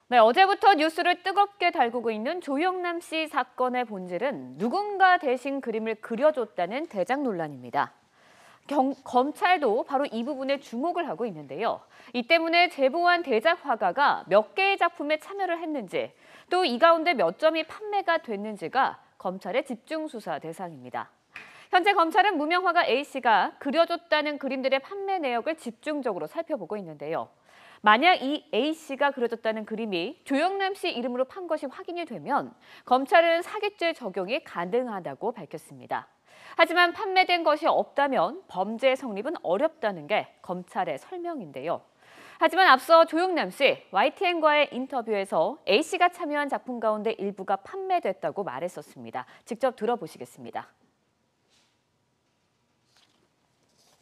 네, 어제부터 뉴스를 뜨겁게 달구고 있는 조영남 씨 사건의 본질은 누군가 대신 그림을 그려줬다는 대작 논란입니다. 검찰도 바로 이 부분에 주목을 하고 있는데요. 이 때문에 제보한 대작 화가가 몇 개의 작품에 참여를 했는지, 또 이 가운데 몇 점이 판매가 됐는지가 검찰의 집중 수사 대상입니다. 현재 검찰은 무명 화가 A씨가 그려줬다는 그림들의 판매 내역을 집중적으로 살펴보고 있는데요. 만약 이 A씨가 그려줬다는 그림이 조영남 씨 이름으로 판 것이 확인이 되면 검찰은 사기죄 적용이 가능하다고 밝혔습니다. 하지만 판매된 것이 없다면 범죄 성립은 어렵다는 게 검찰의 설명인데요. 하지만 앞서 조영남 씨, YTN과의 인터뷰에서 A씨가 참여한 작품 가운데 일부가 판매됐다고 말했었습니다. 직접 들어보시겠습니다.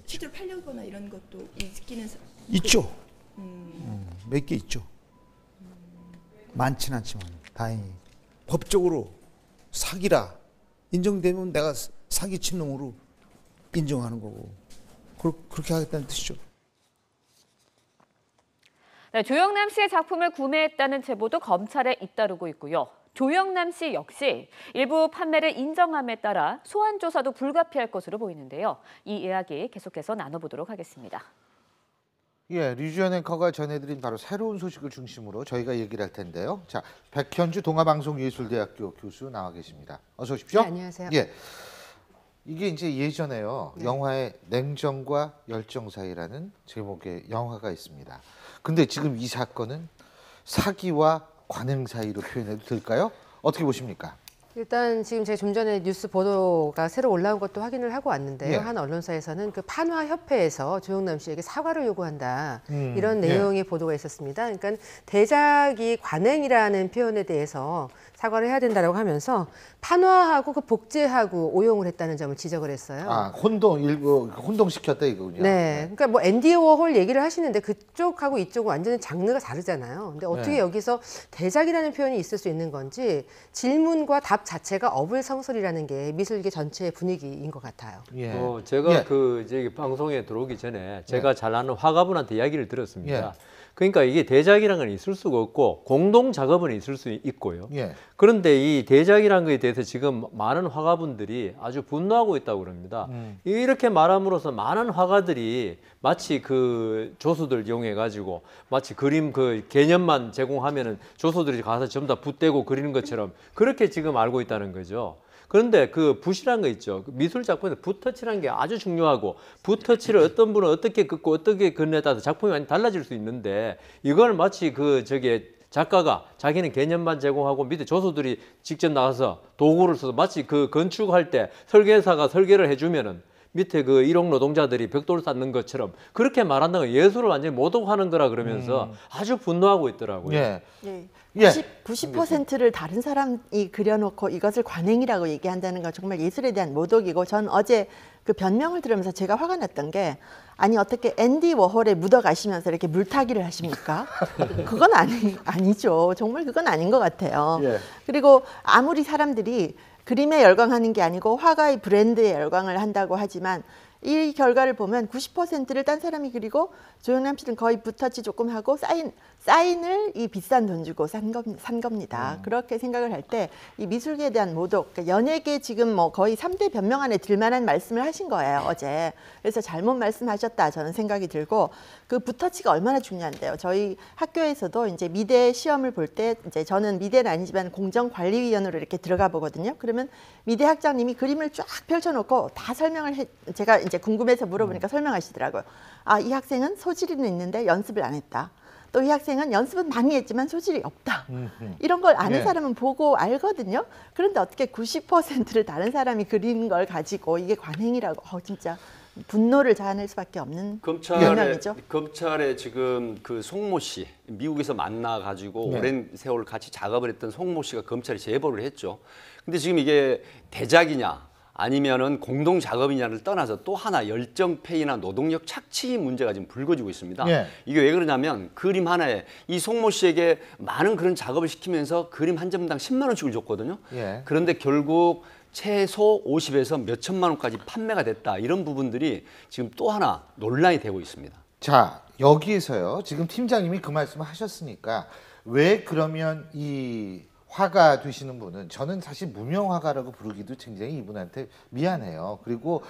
실제로 팔려거나 이런 것도 있기는 있죠. 몇 개 있죠. 많지는 않지만 다행히 법적으로 사기라 인정되면 내가 사기친 놈으로 인정하는 거고 그렇게 하겠다는 뜻이죠. 네, 조영남 씨의 작품을 구매했다는 제보도 검찰에 잇따르고 있고요. 조영남 씨 역시 일부 판매를 인정함에 따라 소환 조사도 불가피할 것으로 보이는데요. 이 이야기 계속해서 나눠보도록 하겠습니다. 예, 류지연 앵커가 전해드린 바로 새로운 소식을 중심으로 저희가 얘기를 할 텐데요. 자, 백현주 동아방송예술대학교 교수 나와 계십니다. 어서 오십시오. 네, 안녕하세요. 예, 이게 이제 예전에요. 네. 영화에 냉정과 열정 사이라는 제목의 영화가 있습니다. 근데 지금 이 사건은 사기와 관행 사이로 표현해도 될까요? 어떻게 보십니까? 일단 지금 제가 좀 전에 뉴스 보도가 새로 올라온 것도 확인을 하고 왔는데요. 예. 한 언론사에서는 그 판화협회에서 조영남 씨에게 사과를 요구한다. 이런 내용의 보도가 있었습니다. 그러니까 대작이 관행이라는 표현에 대해서 사과를 해야 된다고 하면서 판화하고 그 복제하고 오용을 했다는 점을 지적을 했어요. 아, 혼동시켰다 이거군요. 네, 그러니까 뭐 앤디 워홀 얘기를 하시는데 그쪽하고 이쪽은 완전히 장르가 다르잖아요. 근데 어떻게 네. 여기서 대작이라는 표현이 있을 수 있는 건지 질문과 답 자체가 어불성설이라는 게 미술계 전체의 분위기인 것 같아요. 예. 제가 예. 저기 방송에 들어오기 전에 제가 잘 아는 화가분한테 이야기를 들었습니다. 예. 그러니까 이게 대작이라는 건 있을 수가 없고 공동 작업은 있을 수 있고요. 예. 그런데 이 대작이라는 것에 대해서 지금 많은 화가분들이 아주 분노하고 있다고 그럽니다. 이렇게 말함으로써 많은 화가들이 마치 그 조수들 이용해 가지고 마치 그림 그 개념만 제공하면은 조수들이 가서 전부 다 붓대고 그리는 것처럼 그렇게 지금 알고 있다는 거죠. 그런데 그 붓이란 거 있죠. 미술 작품에서 붓터치라는 게 아주 중요하고 붓터치를 어떤 분은 어떻게 긋고 어떻게 그느냐에 따라서 작품이 많이 달라질 수 있는데 이걸 마치 작가가 자기는 개념만 제공하고 밑에 조수들이 직접 나가서 도구를 써서 마치 그 건축할 때 설계사가 설계를 해주면은 밑에 그 일용 노동자들이 벽돌 쌓는 것처럼 그렇게 말한다는 건 예술을 완전히 모독하는 거라 그러면서 아주 분노하고 있더라고요. 예. 예. 예. 90%를 다른 사람이 그려놓고 이것을 관행이라고 얘기한다는 건 정말 예술에 대한 모독이고 전 어제 그 변명을 들으면서 제가 화가 났던 게 아니 어떻게 앤디 워홀에 묻어가시면서 이렇게 물타기를 하십니까? 그건 아니죠. 정말 그건 아닌 것 같아요. 예. 그리고 아무리 사람들이 그림에 열광하는 게 아니고 화가의 브랜드에 열광을 한다고 하지만 이 결과를 보면 90%를 딴 사람이 그리고 조영남 씨는 거의 붓터치 조금 하고 사인을 이 비싼 돈 주고 산 겁니다. 그렇게 생각을 할 때 이 미술계에 대한 모독, 그러니까 연예계 지금 뭐 거의 3대 변명 안에 들만한 말씀을 하신 거예요, 어제. 그래서 잘못 말씀하셨다 저는 생각이 들고 그 붓터치가 얼마나 중요한데요. 저희 학교에서도 이제 미대 시험을 볼 때 이제 저는 미대는 아니지만 공정관리위원으로 이렇게 들어가 보거든요. 그러면 미대 학장님이 그림을 쫙 펼쳐놓고 다 제가 이제 궁금해서 물어보니까 설명하시더라고요. 아, 이 학생은 소질은 있는데 연습을 안 했다. 또 이 학생은 연습은 많이 했지만 소질이 없다. 이런 걸 아는 예. 사람은 보고 알거든요. 그런데 어떻게 90%를 다른 사람이 그린 걸 가지고 이게 관행이라고 진짜 분노를 자아낼 수밖에 없는 변명이죠. 검찰에 지금 그 송모 씨 미국에서 만나 가지고 네. 오랜 세월 같이 작업을 했던 송모 씨가 검찰에 제보를 했죠. 근데 지금 이게 대작이냐 아니면은 공동 작업이냐를 떠나서 또 하나 열정페이나 노동력 착취 문제가 지금 불거지고 있습니다. 예. 이게 왜 그러냐면 그림 하나에 이 송모 씨에게 많은 그런 작업을 시키면서 그림 한 점당 10만 원씩을 줬거든요. 예. 그런데 결국 최소 50에서 몇 천만 원까지 판매가 됐다. 이런 부분들이 지금 또 하나 논란이 되고 있습니다. 자, 여기에서요. 지금 팀장님이 그 말씀을 하셨으니까 왜 그러면 이 화가 되시는 분은 저는 사실 무명 화가라고 부르기도 굉장히 이분한테 미안해요. 그리고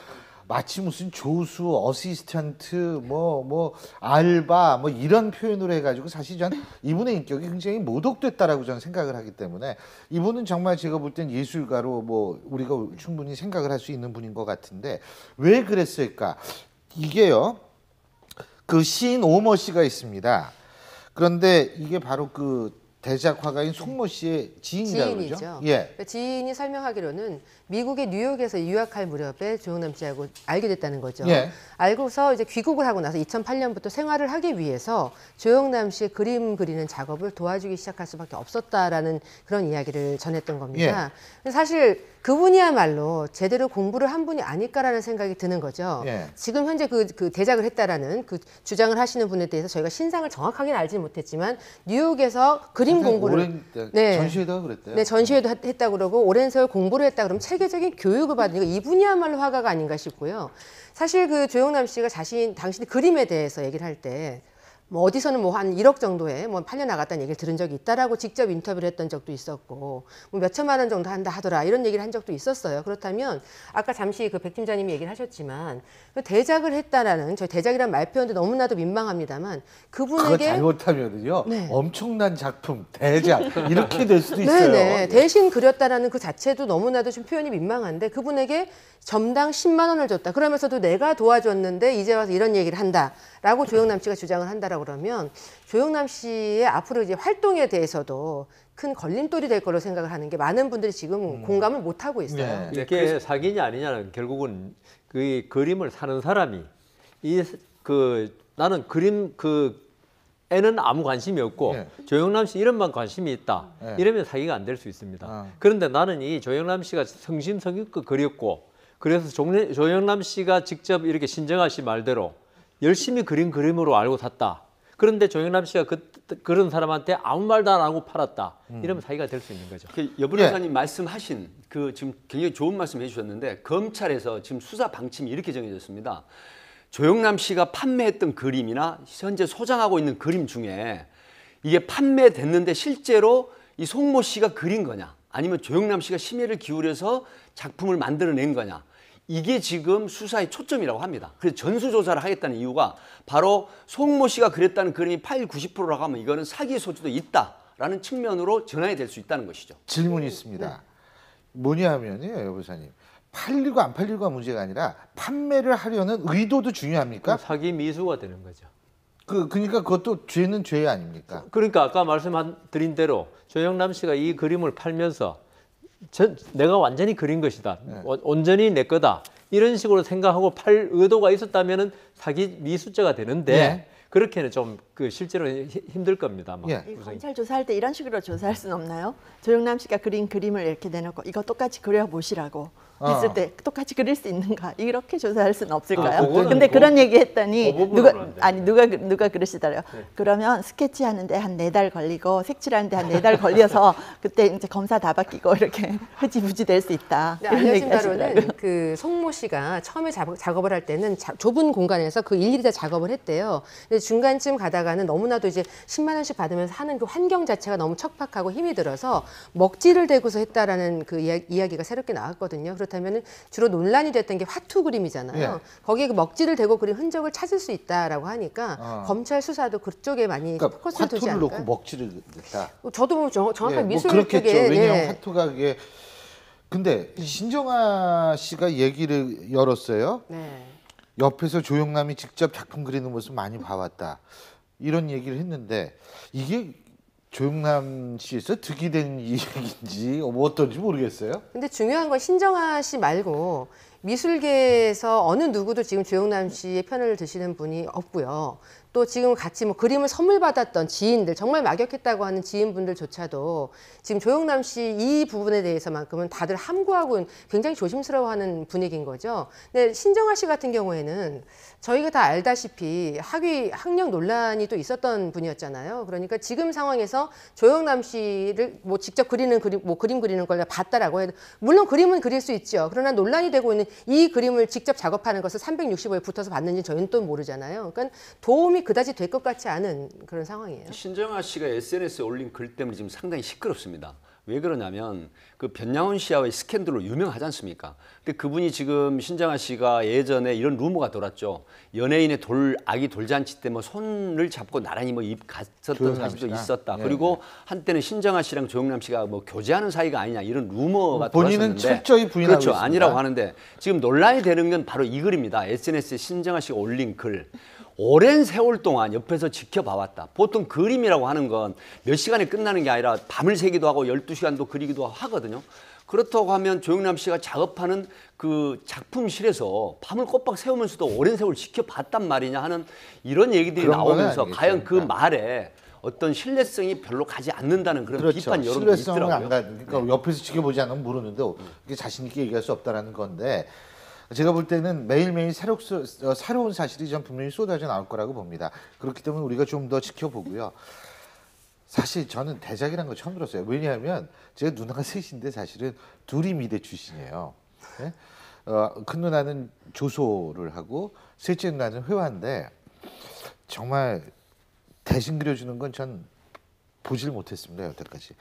마치 무슨 조수, 어시스턴트, 뭐 알바 뭐 이런 표현으로 해가지고 사실 전 이분의 인격이 굉장히 모독됐다라고 저는 생각을 하기 때문에 이분은 정말 제가 볼 땐 예술가로 뭐 우리가 충분히 생각을 할 수 있는 분인 것 같은데 왜 그랬을까? 이게요. 그 시인 오모 씨가 있습니다. 그런데 이게 바로 그 대작 화가인 송모 씨의 지인이라고 그러죠? 지인이죠. 예. 그러니까 지인이 설명하기로는 미국의 뉴욕에서 유학할 무렵에 조영남 씨하고 알게 됐다는 거죠. 예. 알고서 이제 귀국을 하고 나서 2008년부터 생활을 하기 위해서 조영남 씨의 그림 그리는 작업을 도와주기 시작할 수밖에 없었다라는 그런 이야기를 전했던 겁니다. 근데 사실 그분이야말로 제대로 공부를 한 분이 아닐까라는 생각이 드는 거죠. 예. 지금 현재 그 대작을 했다라는 그 주장을 하시는 분에 대해서 저희가 신상을 정확하게는 알지 못했지만 뉴욕에서 그림 공부를 오랜 전시회도 그랬대요. 네, 전시회도 했다 그러고 오랜 세월 공부를 했다 그러면 체계적인 교육을 받으니까 이분이야말로 화가가 아닌가 싶고요. 사실 그 조영남 씨가 당신의 그림에 대해서 얘기를 할 때 뭐 어디서는 뭐 한 1억 정도에 뭐 팔려 나갔다는 얘기를 들은 적이 있다라고 직접 인터뷰를 했던 적도 있었고 뭐 몇 천만 원 정도 한다 하더라 이런 얘기를 한 적도 있었어요. 그렇다면 아까 잠시 그 백 팀장님이 얘기를 하셨지만 그 대작을 했다라는 저희 대작이란 말 표현도 너무나도 민망합니다만 그거 그분에게 잘못하면요 네. 엄청난 작품 대작 이렇게 될 수도 있어요. 네네. 대신 그렸다라는 그 자체도 너무나도 좀 표현이 민망한데 그분에게 점당 10만 원을 줬다. 그러면서도 내가 도와줬는데 이제 와서 이런 얘기를 한다라고 조영남 씨가 주장을 한다라고 그러면 조영남 씨의 앞으로 이제 활동에 대해서도 큰 걸림돌이 될 거로 생각을 하는 게 많은 분들이 지금 공감을 못 하고 있어요. 네. 이게 사기냐 아니냐는 결국은 그 그림을 사는 사람이 나는 그림 애는 아무 관심이 없고 네. 조영남 씨 이름만 관심이 있다. 네. 이러면 사기가 안 될 수 있습니다. 그런데 나는 이 조영남 씨가 성심성의껏 그렸고 그래서 조영남 씨가 직접 이렇게 신정아 씨 말대로 열심히 그린 그림으로 알고 샀다. 그런데 조영남 씨가 그런 사람한테 아무 말도 안 하고 팔았다. 이러면 사기가 될 수 있는 거죠. 여 변호사님 말씀하신 그 지금 굉장히 좋은 말씀 해주셨는데 검찰에서 지금 수사 방침이 이렇게 정해졌습니다. 조영남 씨가 판매했던 그림이나 현재 소장하고 있는 그림 중에 이게 판매됐는데 실제로 이 송모 씨가 그린 거냐 아니면 조영남 씨가 심혈을 기울여서 작품을 만들어낸 거냐 이게 지금 수사의 초점이라고 합니다. 그래서 전수조사를 하겠다는 이유가 바로 송모 씨가 그렸다는 그림이 80~90%라고 하면 이거는 사기 소지도 있다라는 측면으로 전환이 될 수 있다는 것이죠. 질문이 있습니다. 뭐냐면요, 여보사님. 팔리고 안 팔리고가 문제가 아니라 판매를 하려는 의도도 중요합니까? 사기 미수가 되는 거죠. 그러니까 그것도 죄는 죄 아닙니까? 그러니까 아까 말씀드린 대로 조영남 씨가 이 그림을 팔면서 내가 완전히 그린 것이다. 온전히 내 거다. 이런 식으로 생각하고 팔 의도가 있었다면 사기 미수죄가 되는데 네. 그렇게는 좀 실제로 힘들 겁니다. 예. 검찰 조사할 때 이런 식으로 조사할 수는 없나요? 조영남 씨가 그린 그림을 이렇게 내놓고 이거 똑같이 그려보시라고 했을 때 똑같이 그릴 수 있는가 이렇게 조사할 수는 없을까요? 그거는 근데 뭐 그런 얘기 했더니 법으로는 안 돼. 누가 그러시더래요. 그러면 스케치하는데 한 4달 걸리고 색칠하는데 한 4달 걸려서 그때 이제 검사 다 바뀌고 이렇게 흐지부지 될 수 있다. 네, 이런 알려진 얘기 하시더라고요. 바로는 그 송모 씨가 처음에 작업을 할 때는 좁은 공간에서 그 일일이 다 작업을 했대요. 근데 중간쯤 가다가는 너무나도 이제 10만 원씩 받으면서 하는 그 환경 자체가 너무 척박하고 힘이 들어서 먹지를 대고서 했다라는 그 이야기가 새롭게 나왔거든요. 그렇다면 주로 논란이 됐던 게 화투 그림이잖아요. 예. 거기에 그 먹지를 대고 그린 흔적을 찾을 수 있다라고 하니까 검찰 수사도 그쪽에 많이 그러니까 포커스를 두지 화투를 놓고 않을까요? 먹지를 했다. 저도 뭐 정확한 예, 미술 그렇겠죠. 쪽에 왜냐하면 네. 화투가 그게 근데 신정아 씨가 얘기를 열었어요. 네. 옆에서 조영남이 직접 작품 그리는 모습 많이 봐왔다. 이런 얘기를 했는데 이게 조영남 씨에서 득이 된 얘기인지 뭐 어떤지 모르겠어요. 근데 중요한 건 신정아 씨 말고 미술계에서 어느 누구도 지금 조영남 씨의 편을 드시는 분이 없고요. 또 지금 같이 뭐 그림을 선물 받았던 지인들, 정말 막역했다고 하는 지인분들조차도 지금 조영남 씨 이 부분에 대해서만큼은 다들 함구하고 굉장히 조심스러워하는 분위기인 거죠. 근데 신정아 씨 같은 경우에는 저희가 다 알다시피 학력 논란이 또 있었던 분이었잖아요. 그러니까 지금 상황에서 조영남 씨를 뭐 직접 그리는 그림 그리는 걸 봤다라고 해도 물론 그림은 그릴 수 있죠. 그러나 논란이 되고 있는 이 그림을 직접 작업하는 것을 365일 붙어서 봤는지 저희는 또 모르잖아요. 그러니까 도움이 그다지 될 것 같지 않은 그런 상황이에요. 신정아 씨가 SNS에 올린 글 때문에 지금 상당히 시끄럽습니다. 왜 그러냐면 그 변양훈 씨와의 스캔들로 유명하지 않습니까? 근데 그분이 지금 신정아 씨가 예전에 이런 루머가 돌았죠. 연예인의 아기 돌잔치 때 뭐 손을 잡고 나란히 뭐 입 갔었던 조영남 사실도 씨가? 있었다. 네, 그리고 한때는 신정아 씨랑 조영남 씨가 뭐 교제하는 사이가 아니냐 이런 루머가 본인은 돌았었는데 철저히 부인하고 그렇죠. 있습니다. 아니라고 하는데 지금 논란이 되는 건 바로 이 글입니다. SNS에 신정아 씨가 올린 글. 오랜 세월 동안 옆에서 지켜봐왔다. 보통 그림이라고 하는 건 몇 시간에 끝나는 게 아니라 밤을 새기도 하고 12시간도 그리기도 하거든요. 그렇다고 하면 조영남 씨가 작업하는 그 작품실에서 밤을 꼬박 새우면서도 오랜 세월 지켜봤단 말이냐 하는 이런 얘기들이 그런 건 나오면서 아니겠죠. 과연 그 그러니까. 말에 어떤 신뢰성이 별로 가지 않는다는 그런 그렇죠. 비판 여론도 신뢰성을 안 있더라고요. 가. 그러니까 옆에서 지켜보지 않으면 모르는데 이게 자신 있게 얘기할 수 없다라는 건데 제가 볼 때는 매일매일 새로운 사실이 전 분명히 쏟아져 나올 거라고 봅니다. 그렇기 때문에 우리가 좀 더 지켜보고요. 사실 저는 대작이라는 걸 처음 들었어요. 왜냐하면 제 누나가 셋인데 사실은 둘이 미대 출신이에요. 네? 큰 누나는 조소를 하고 셋째 누나는 회화인데 정말 대신 그려주는 건 전 보질 못했습니다. 여태까지.